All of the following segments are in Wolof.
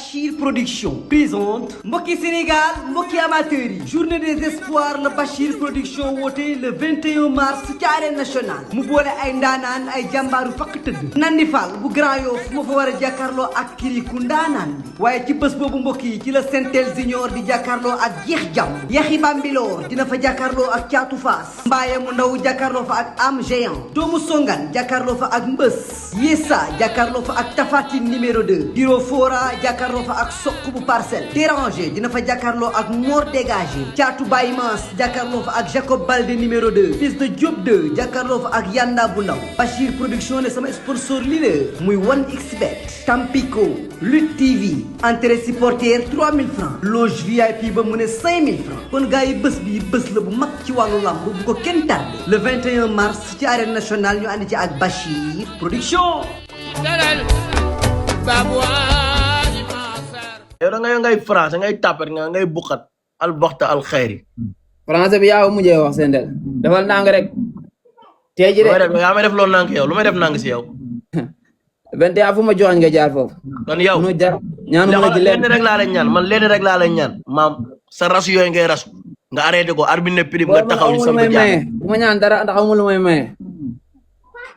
Bachir Production présente mbokki Sénégal mbokki amateurs yi journée des espoirs la Bachir Production woote le 21 mars ci arène nationale mu boole ay ndaanaan ay jàmbaaru fakk tëdd Nandi Fall bu Grand Yoff moo fa war a jàkkaarloo ak Kirikou ndaanaan bi waaye ci bés boobu mbokk yi ci la Sentel Junior di jàkkaarloo ak Jeex Jàmm Yaxi Bambilor dina fa jàkkaarloo ak Caatu Faas Mbaye mu ndaw jàkkaarloo fa ak Am Géant doomu Songan jàkkaarloo fa ak Mbës Yessa jàkkaarloo fa ak Tafatine numéro 2 Diro Fora jàkkaarloo fa ak Sokk bu Parcelles Déranger dina fa jàkkaarloo ak Mor Dégagé Caatu Baye Mass jàkkaarloo fa ak Jacob Balde numéro 2 Fils de Diop 2 jàkkaarloo fa ak Yanda bu ndaw Bachir Production ne sama sponsor leader muy 1xBet Tampico Lutte TV entrée supporter 3000 francs loge VIP ba mu ne 5000 francs kon gars yi bés bi bés la bu mag ci wàllu lamb bu ko kenn tardé le 21 mars ci arène nationale ñu ànd ci ak Bachir Production. yow da ngay français ngay tàppet nga ngay buqat al baxta al xayri français bi yaa mujjee wax Sentel defal nang rek tey ji de yaa may def loolu nang yow lu may def nang si yow 21 fu ma joxañ nga jaar foofu kon yow no jar ñaanu ma ci lenn rek laa lay ñaan man lenn rek laa lay ñaan maam sa rasu yooyu ngay rasu nga arrêté ko arbitre prime nga taxaw ni sama jaar bu ma ñaan dara ndax amul lu may maye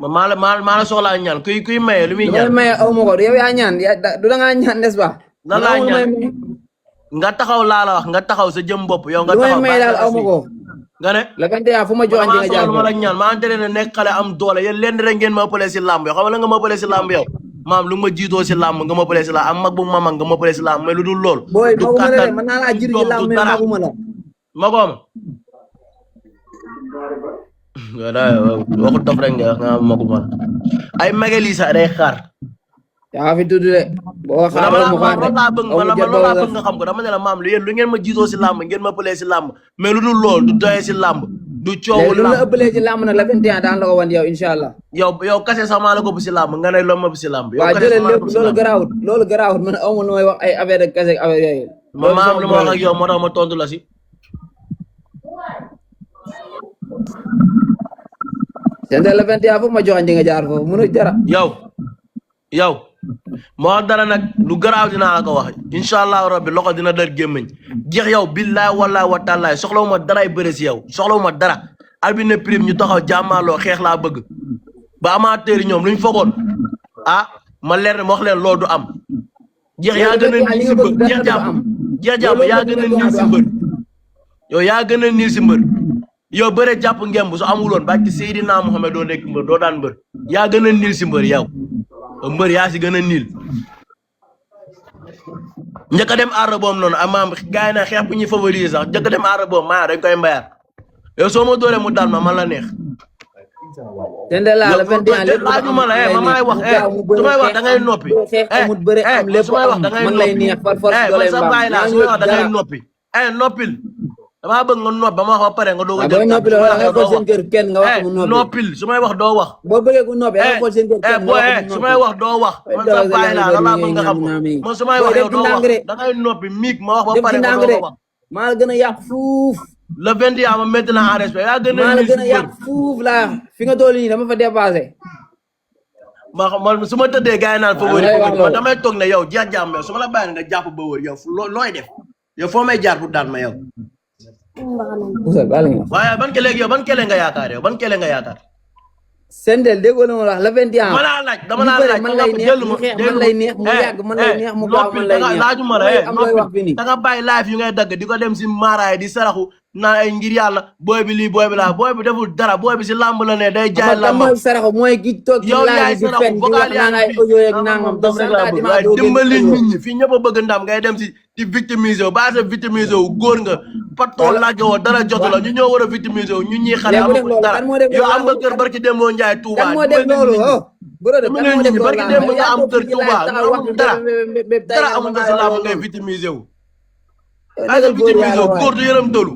maa la soxlaa ñaan kuy maye lu muy ñaan maye aw ma ko yow yaa ñaan du da ngaa ñaan n'est-ce pas nan laa ñaan nga taxaw laa la wax nga taxaw sa jëm bopp yow nga taxaw lu may maye daal aw ma ko nga ne le 21 fu ma joxañ nga jaar ma la ñaan maa tere ne nekk xale am doole yéen lenn rek ngeen ma ëppale si làmb yow xam nga nga ma ëppale si làmb yow maam lu ma jiitoo si làmb nga ma ëppale si làmb am mag bu ma mag nga ma ëppale si làmb mais lu dul lool booy maguma la de mën naa laa jiitu ci làmb mais maguma la magooma waxu dof rek nga wax nga maguma la ay mageli sax day xaar yaa fi tudd de boo xaaral mu xaar man loolu laa bëgg nga xam ko dama ne la maam lu yéen lu ngeen ma jiitoo si làmb ngeen ma ëppalee si làmb mais lu dul lool du doyee si làmb du coowu lu la ëppalee ci làmb nag la 21 daan la ko wan yow incha allah yow kase sax maa la ko bu si làmb nga ne loo ma bu si làmb waaw jëlee lépp loolu garaawut man amul lu may wax ay affaire de kase affaire yooyu ma am lu ma wax ak yow moo tax ma tontu la si Sentel la 21 foofu ma joxañ di nga jaar foofu mënu dara yow moo dara nag lu garaaw dinaa la ko wax incha allahu rabbi loxo dina dar gémmiñ jeex yow billaay wallaay wa taalaay soxlawu ma daray bëre si yow soxlawu ma dara arbitre prime ñu taxaw jàmmaaloo xeex laa bëgg ba amateur yi ñoom luñ fogoon ma leer ne ma wax leen loolu du am jeex yaa gën a niil si mbër jeex jàpp yaa gën a niil si mbër yow yaa gën a niil si mbër yow bëre jàpp ngemb su amuloon ba ci Seydina Mohamed doo nekk mbër doo daan mbër yaa gën a niil si mbër yow mbër yaa si gën a niil njëkk a dem aar boom noonu amaam gars yi na xeex bu ñuy favoriser sax njëkk a dem aar boom maa dañ koy mbayaat yow soo ma dooree mu daan man la neex. Sentel la 21 lépp laajuma la ma may wax su may wax da ngay noppi su may wax da ngay noppi man sa bàyyi laa su may wax da ngay noppi noppil damaa bëgg nga noppi ba ma wax ba pare nga doog a jël noppi la nga xool seen kër kenn nga wax mu noppi noppil su may wax doo wax boo bëggee ku noppi nga xool seen kër kenn nga wax su may wax doo wax man sa bàyyi laa la laa bëgg nga xam man su may wax yow doo wax da ngay noppi miig ma wax ba pare nga doog a wax maa la gën a yàq fuuf le 21 ma métti la en respect yaa gën a maa la gën a yàq fuuf laa fi nga dool nii dama fa dépassé man su ma tëddee gars yi naan fa wëri man damay toog ne yow jeex jàmm yow su ma la bàyyi nga jàpp ba wër yow looy def yow foo may jaar pour daan ma yow waaye ban kele yow ban kele nga yaakaar yow ban kele nga yaakaar Sentel déggoo la ma wax le 21 ma laa laaj dama laa laaj man lay neex man lay neex mu yàgg man lay neex mu gaaw man lay neex laajuma la da nga bàyyi live yu ngay dagg di ko dem si maaraay di saraxu naan ay ngir yàlla booy bi lii booy bi laa booy bi deful dara booy bi si làmb la ne day jaay làmb mooy saraxu mooy ki toog ci live di fen di wax naan ay audio yeeg nangam dimbali nit ñi fii ñëpp a bëgg ndam ngay dem si di victimiser wu ba sa victimiser wu góor nga patoo laajte woo dara jotu la ñu ñoo war a victimiser wu ñun ñuy xale amul dara yow am nga kër barki Demba Ndiaye Touba kan moo def loolu barki Demba nga am kër Touba dara amul nga si làmb ngay victimiser wu ba sa victimiser wu góor du yërëm dolu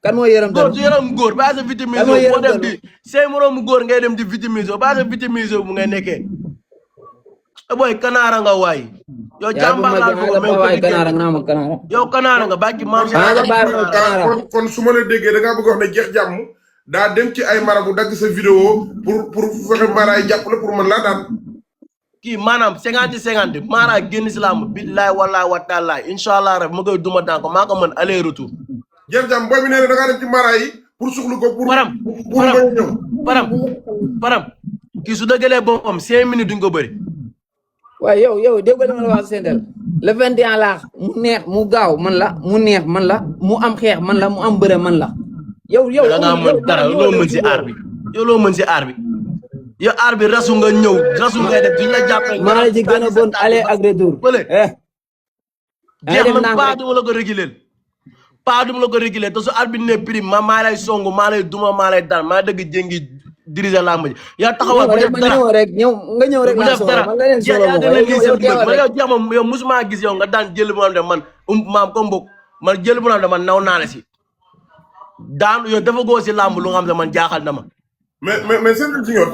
kan moo yërëm góor du yërëm góor ba sa victimiser wu boo dem di say moroomu góor ngay dem di victimiser wu ba sa victimiser wu mu ngay nekkee boy kanaara nga waay yow jàmbaar laa ko yow kanaara nga bàcc maam kon su ma la déggee da ngaa bëgg wax ne jeex jàmm daa dem ci ay marabu dagg sa vidéo pour fexe mara ay jàpp la pour mën laa daan kii maanaam 50-50 Mara génn si làmb billaay wallaay wa taalaay incha allah rek ma koy duma daan ko maa ko mën aller retour. Jeex Jàmm booy bi nee na da ngaa dem ci Mara yi pour suxlu ko pour. param kii su dëggalee boppam 5 minutes duñ ko bëri. waaye yow dégg nga li ma la wax Sendel le 21 laax mu neex mu gaaw man la mu neex man la mu am xeex man la mu am bëre man la. yow da ngaa mën dara loo mën si aar bi yow loo mën si aar bi yow aar bi rasu nga ñëw rasu ngay def duñ la jàppee. maa la ci gën a bon aller ak retour. jeex man paa duma la ko réguler paa duma la ko réguler te su aar bi ne prime maa lay songu maa lay duma maa lay daan maa dëgg jéngi diriger làmb ji yaa taxawal bu def dara nga ñëw rek laa soxla man leneen soxla man yow jeex moom yow musuma gis yow nga daan jël bu am de man maam comme boog man jël bu am de man naw naa la si daan yow dafa góor si làmb lu nga xam ne man jaaxal na ma. mais Sendel Junior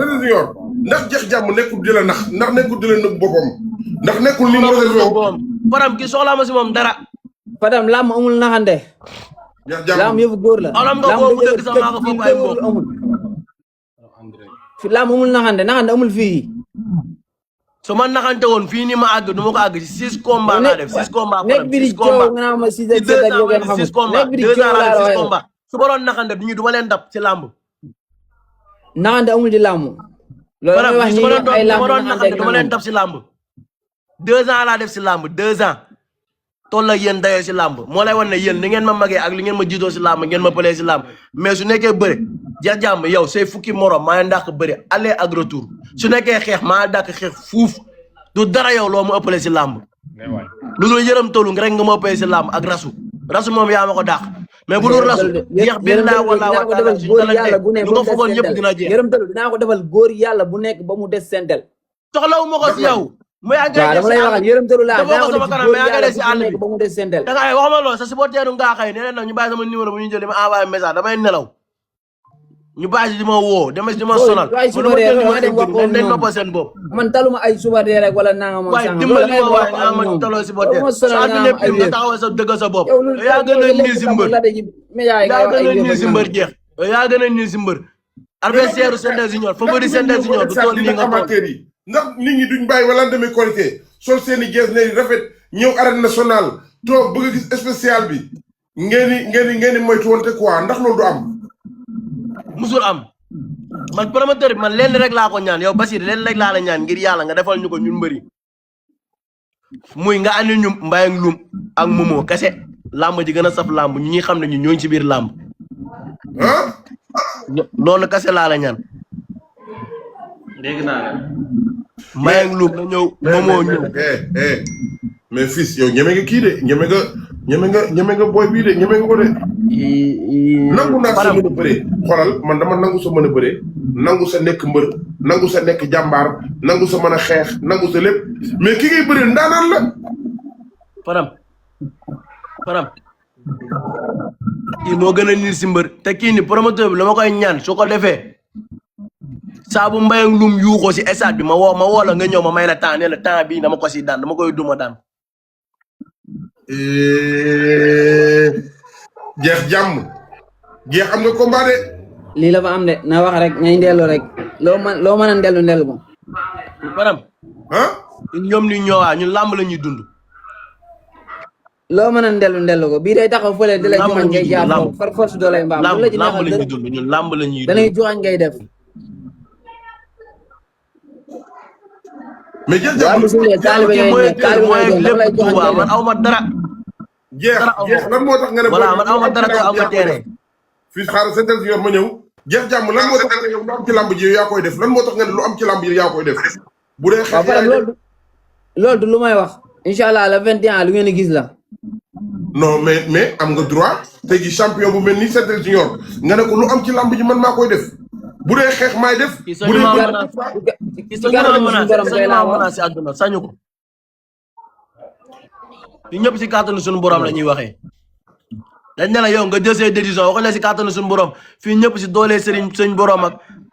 ndax Jeex Jàmm nekkul di la nax ndax nekkul di la nëbb boppam ndax nekkul ni mu réservé wu. Fadam kii soxlaa ma si moom dara. Fadam làmb amul naxande. Jeex Jàmm làmb yëfu góor la. làmb nga boobu dëgg sax maa ko foog ay mbokk amul. fi làmb amul naxande amul fii. su ma naxante woon fii nii ma àgg du ma ko àgg si 6 combats laa def 6 combats. nekk bi di coow nga naan ma 6 ak 7 ak yow ngeen xamul nekk bi di coow laa la waxee. su ma doon naxante du ñu du ma leen dab si làmb. naxante amul di làmb. loolu mooy wax ni ay làmb naxante du ma leen dab si làmb. 2 ans laa def si làmb 2 ans. toll ak yéen dayoo si làmb moo lay wan ne yéen li ngeen ma magee ak li ngeen ma jiitoo si làmb ngeen ma pëlee si làmb mais su nekkee bëre Jeex Jàmm yow say fukki morom maa ngi dàq bëre aller ak retour su nekkee xeex maa dàq xeex fuuf du dara yow loo ma ëppalee si làmb lu dul yërëm tollu rek nga ma ëppalee si làmb ak rasu moom yaa ma ko dàq mais bu dul rasu jeex bi laa wala wala suñu talante lu ko foogoon ñëpp dina jeex yërëm tollu dinaa ko defal góor yàlla bu nekk ba mu des Sendel soxlawu ma ko si yow mais yaa ngi dama lay waxal yërëm tëru laa daa ko sama kanam mais yaa ngi si àll bi ba mu des Sendel da ngay wax ma loolu sa supporteru ngaa xëy nee na ñu bàyyi sama numéro bu ñu jël ma envoyé message damay nelaw ñu bàyyi si di ma woo dama si di ma sonal dañ noppal seen bopp man taluma ay supporter rek wala nanga moom waaye dimbali ma waaye nga ma taloo supporter saa bi lépp nga taxawal sa dëgg sa bopp yaa gën a nii si mbër yaa gën a nii si mbër jeex yaa gën a nii si mbër adversaire Sendel Junior favori Sendel Junior du toll nii nga toll ndax nit ñi duñ bàyyi wala demee qualité sol seen i gees ne rafet ñëw arène nationale toog bëgg a gis spécial bi ngeen di moytu wante quoi ndax loolu du am. musul am man promoteur bi man lenn rek laa ko ñaan yow Basir lenn rek laa la ñaan ngir yàlla nga defal ñu ko ñun mbëri muy nga andil ñu Mbaye ak Loum ak Momo kese làmb ji gën a saf làmb ñu ñuy xam ne ñu ñooñu ci biir làmb. ah. loolu kese laa la ñaan. dégg naa la. Mbaye ak Loum na ñëw Momo ñëw. mais fils yow ñeme nga kii de ñeme nga boy bii de ñeme nga ko de. nangu naa sa mën a bëree xoolal man dama nangu sa mën a bëree nangu sa nekk mbër nangu sa nekk jàmbaar nangu sa mën a xeex nangu sa lépp mais ki ngay bëree ndaanaan la. Fadam kii moo gën a niir si mbër te kii ni promoteur bi la ma koy ñaan su ko defee saa bu Mbaye ak Loum yuuxoo si stade bi ma woo la nga ñëw ma may la temps ne la temps bii dama ko si daan dama koy duma daan. Jeex Jàmm jeex am nga combat de. lii la fa am de na wax rek ngay ndellu rek loo mën a ndellu ko. Fadam. ah. ñoom ni ñëwaa ñun làmb la ñuy dund. loo mën a ndellu ko bii day taxaw fële di lay joxañ ngay jaar far force doo lay mbaam. làmb la ñuy dund ñun làmb la ñuy dund. da lay joxañ ngay def. mais Jeex Jàmm man aw ma dara. jeex lan moo tax nga ne. voilà man aw ma dara te aw nga terrain. fii xaaral Sendel Junior ma ñëw. Jeex Jàmm lan moo tax nga ne yow lu am ci làmb ji yaa koy def lan moo tax nga ne lu am ci làmb ji yaa koy def. bu dee xeex loolu du lu may wax. incha allah le 21 lu ngeen di gis la. non mais am nga droit tey jii champion bu mel ni Sendel Junior nga ne ko lu am ci làmb ji man maa koy def. bu dee xeex maay def. bu dee menacé àdduna sañu ko. ñu ñëpp si kàttanu suñu borom la ñuy waxee. dañ ne la yow nga jël say décision waxuñ la si kàttanu suñu borom fii ñëpp si doolee suñ borom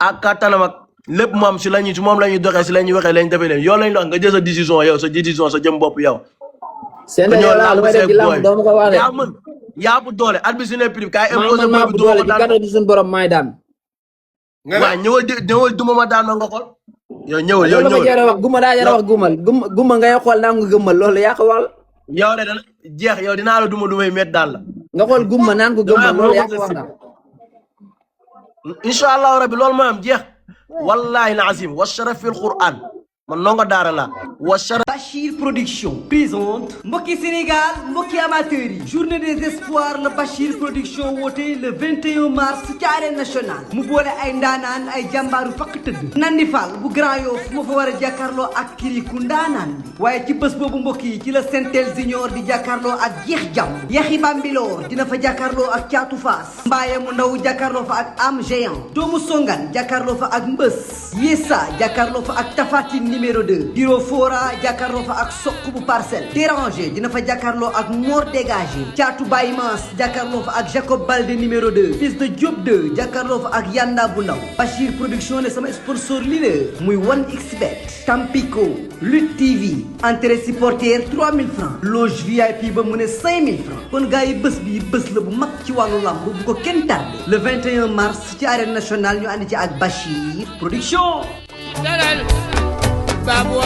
ak kàttanam ak lépp moom si moom la ñuy doxee si la ñuy waxee lañ defee leen yow lañ wax nga jël sa décision yow sa décision sa jëm bopp yow. Sendel yow laa lu may def ci làmb doo ma ko wax de. yaa mën yaa bu doole at bi su ne prix kaay imposé maa bu doole ci kàttanu suñu borom maay daan. waaw ñëwal duma ma daan ma nga xool. yow ñëwal yow loolu ma ñëwal jar a wax guma daa jar a wax gumal guma ngay xool naa nga gëmmal loolu yaa ko wax yow de dana jeex yow dinaa la duma dumay met daal la nga xool gumma naan ko gëmmal loolu yaa ko wax na incha allahu rabbi loolu mooy am jeex wallahi na azim wa sharafil quran man nonga daara la wa sharaf Bachir Production présente mbokki Sénégal mbokki amateurs yi journée des espoirs la Bachir Production woote le 21 mars ci arène nationale mu boole ay ndaanaan ay jàmbaaru fakk tëdd Nandi Fall bu Grand Yoff moo fa war a jàkkaarloo ak kiriku ndaanaan bi waaye ci bés boobu mbokk yi ci la Sentel Junior di jàkkaarloo ak Jeex Jàmm Yaxi Bambilor dina fa jàkkaarloo ak Caatu Faas Mbaaye mu ndaw jàkkaarloo fa ak Am Géant doomu Songan jàkkaarloo fa ak Mbës Yessa jàkkaarloo fa ak Tafatine numéro 2 Biro Fora jàkkaarloo fa ak Sokk bu Parcelles Déranger dina fa jàkkaarloo ak Mor Dégagé Caatu Baye Mass jàkkaarloo fa ak Jacob Balde numéro 2 Fils de Diop 2 jàkkaarloo fa ak Yanda bu ndaw Bachir Production ne sama sponsor leader muy 1xBet Tampico Lutte TV entrée supporter 3000 francs loge VIP ba mu ne 5000 francs kon gars yi bés bi bés la bu mag ci wàllu lamb bu ko kenn tardé le 21 mars ci arène nationale ñu ànd ci ak Bachir Production Babu